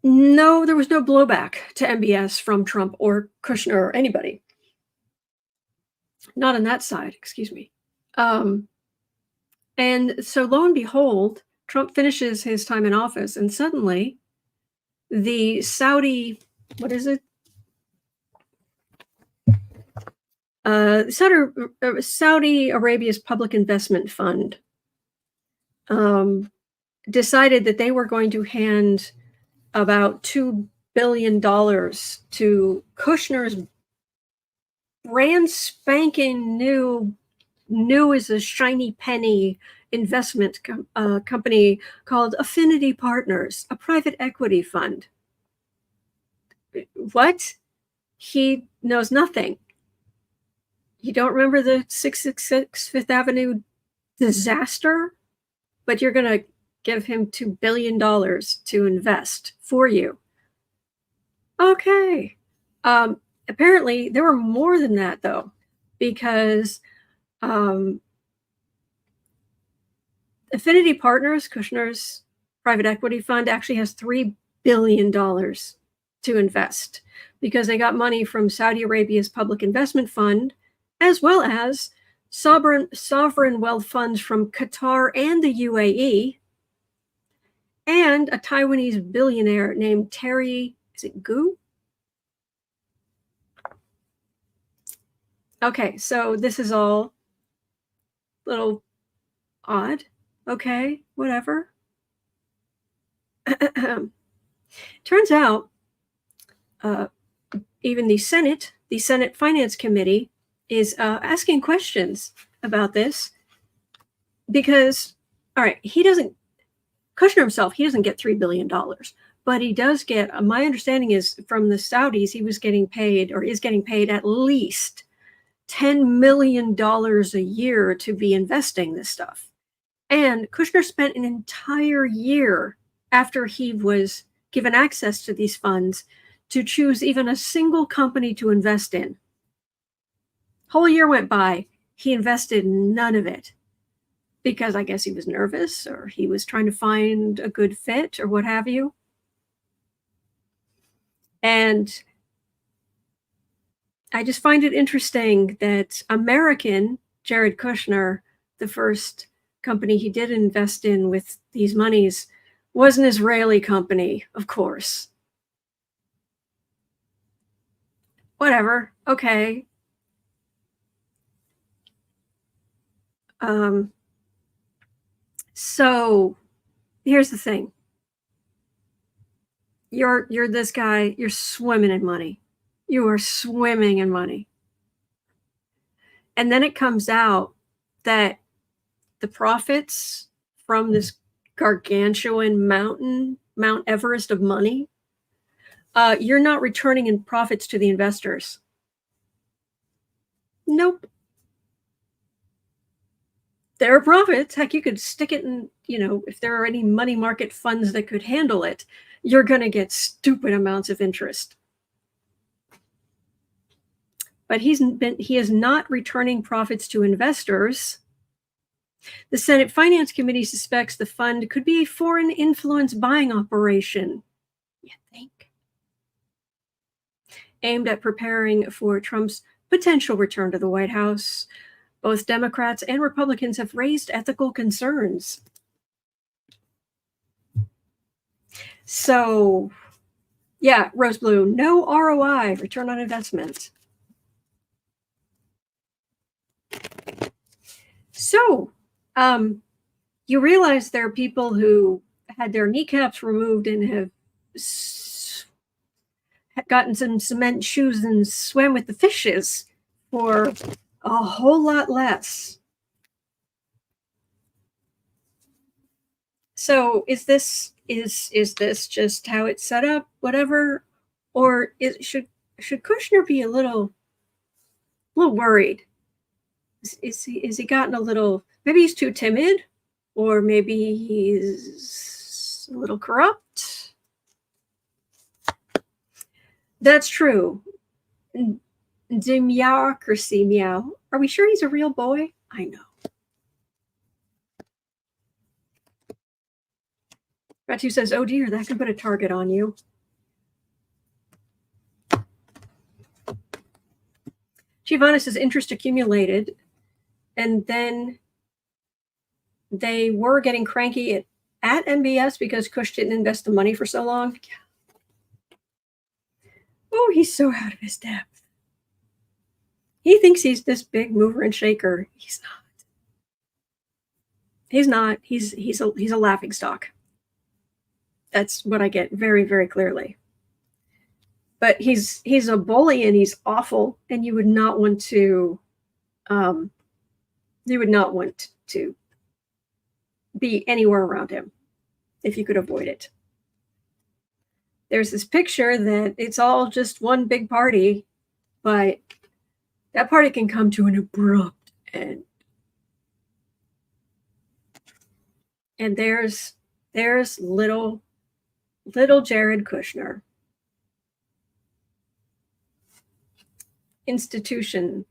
no, there was no blowback to MBS from Trump or Kushner or anybody. Not on that side, excuse me. And so lo and behold, Trump finishes his time in office, and suddenly the Saudi, what is it? Saudi Arabia's Public Investment Fund decided that they were going to hand about $2 billion to Kushner's brand spanking new as a shiny penny investment company called Affinity Partners, a private equity fund. What? He knows nothing. You don't remember the 666 Fifth Avenue disaster? But you're going to give him $2 billion to invest for you. Okay. Apparently, there were more than that, though, because Affinity Partners, Kushner's private equity fund, actually has $3 billion to invest because they got money from Saudi Arabia's Public Investment Fund, as well as sovereign wealth funds from Qatar and the UAE, and a Taiwanese billionaire named Terry, is it Gu? Okay, so this is all a little odd. Okay, whatever. Turns out, even the Senate Finance Committee is asking questions about this because, all right, Kushner himself, he doesn't get $3 billion, but he does get, my understanding is from the Saudis, he was getting paid or is getting paid at least $10 million a year to be investing this stuff. And Kushner spent an entire year after he was given access to these funds to choose even a single company to invest in. Whole year went by, he invested none of it because I guess he was nervous or he was trying to find a good fit or what have you. And I just find it interesting that American Jared Kushner, the first company he did invest in with these monies, was an Israeli company, of course. Whatever, okay. So here's the thing. You're this guy, you're swimming in money. You are swimming in money. And then it comes out that the profits from this gargantuan Mount Everest of money, you're not returning in profits to the investors. Nope. There are profits. Heck, you could stick it in, if there are any money market funds that could handle it, you're going to get stupid amounts of interest. But he is not returning profits to investors. The Senate Finance Committee suspects the fund could be a foreign influence buying operation. You think? Aimed at preparing for Trump's potential return to the White House. Both Democrats and Republicans have raised ethical concerns. So, yeah, Rose Blue, no ROI, return on investment. So, you realize there are people who had their kneecaps removed and have gotten some cement shoes and swam with the fishes for a whole lot less. So is this just how it's set up, whatever, or should Kushner be a little worried? Is he gotten a little? Maybe he's too timid, or maybe he's a little corrupt. That's true. Democracy, meow. Are we sure he's a real boy? I know. Ratu says, oh dear, that can put a target on you. Giovanna says, interest accumulated. And then they were getting cranky at MBS because Kush didn't invest the money for so long. Oh, he's so out of his depth. He thinks he's this big mover and shaker. He's not. He's not. He's a laughingstock. That's what I get very, very clearly. But he's a bully and he's awful, and you would not want to be anywhere around him if you could avoid it. There's this picture that it's all just one big party, but that party can come to an abrupt end. And there's little Jared Kushner. Institutions.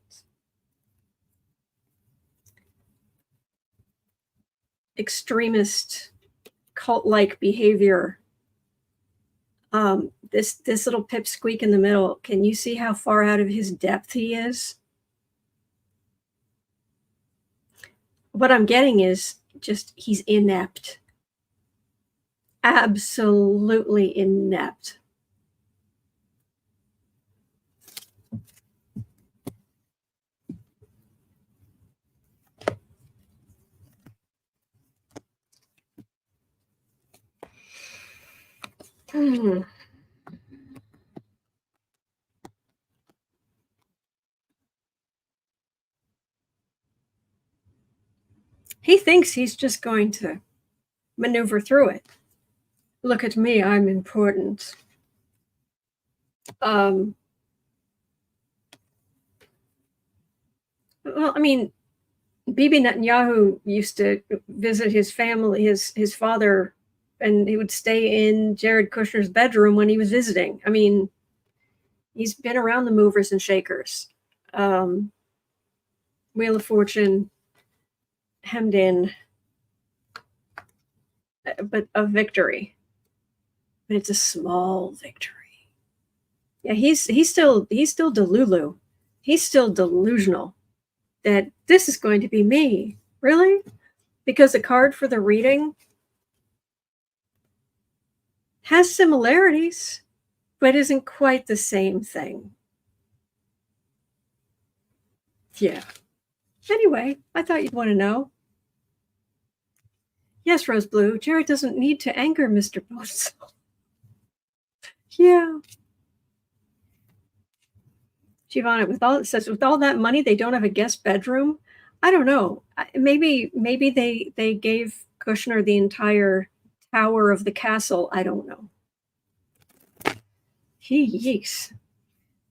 Extremist cult-like behavior. This little pipsqueak in the middle, can you see how far out of his depth he is? What I'm getting is just he's inept. Absolutely inept. He thinks he's just going to maneuver through it. Look at me, I'm important. Well, I mean, Bibi Netanyahu used to visit his family, his father, and he would stay in Jared Kushner's bedroom when he was visiting. I mean, he's been around the movers and shakers. Wheel of Fortune, hemmed in, but a victory. But it's a small victory. Yeah, he's still delulu. He's still delusional that this is going to be me. Really? Because the card for the reading has similarities, but isn't quite the same thing. Yeah. Anyway, I thought you'd want to know. Yes, Rose Blue, Jared doesn't need to anger Mr. Bozo. Yeah. Giovanna, with all that money, they don't have a guest bedroom. I don't know. Maybe they gave Kushner the entire tower of the castle. I don't know. Yeeks.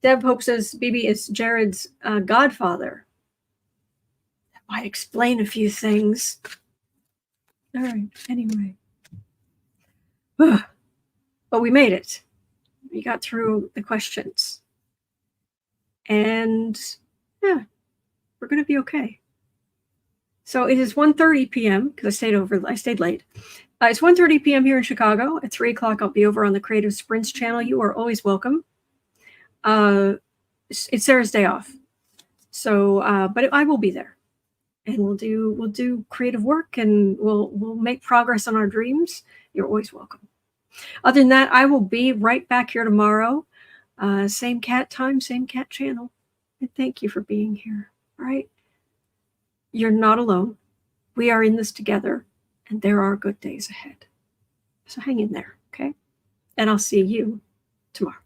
Deb Hope says Bibi is Jared's godfather. That might explain a few things. All right. Anyway. But we made it. We got through the questions. And yeah, we're going to be okay. So it is 1:30 p.m. because I stayed late. It's 1:30 p.m. here in Chicago. At 3 o'clock, I'll be over on the Creative Sprints channel. You are always welcome. It's Sarah's day off. So, but I will be there. and we'll do creative work, and we'll make progress on our dreams. You're always welcome. Other than that, I will be right back here tomorrow. Same cat time, same cat channel. And thank you for being here. All right. You're not alone. We are in this together, and there are good days ahead. So hang in there, okay? And I'll see you tomorrow.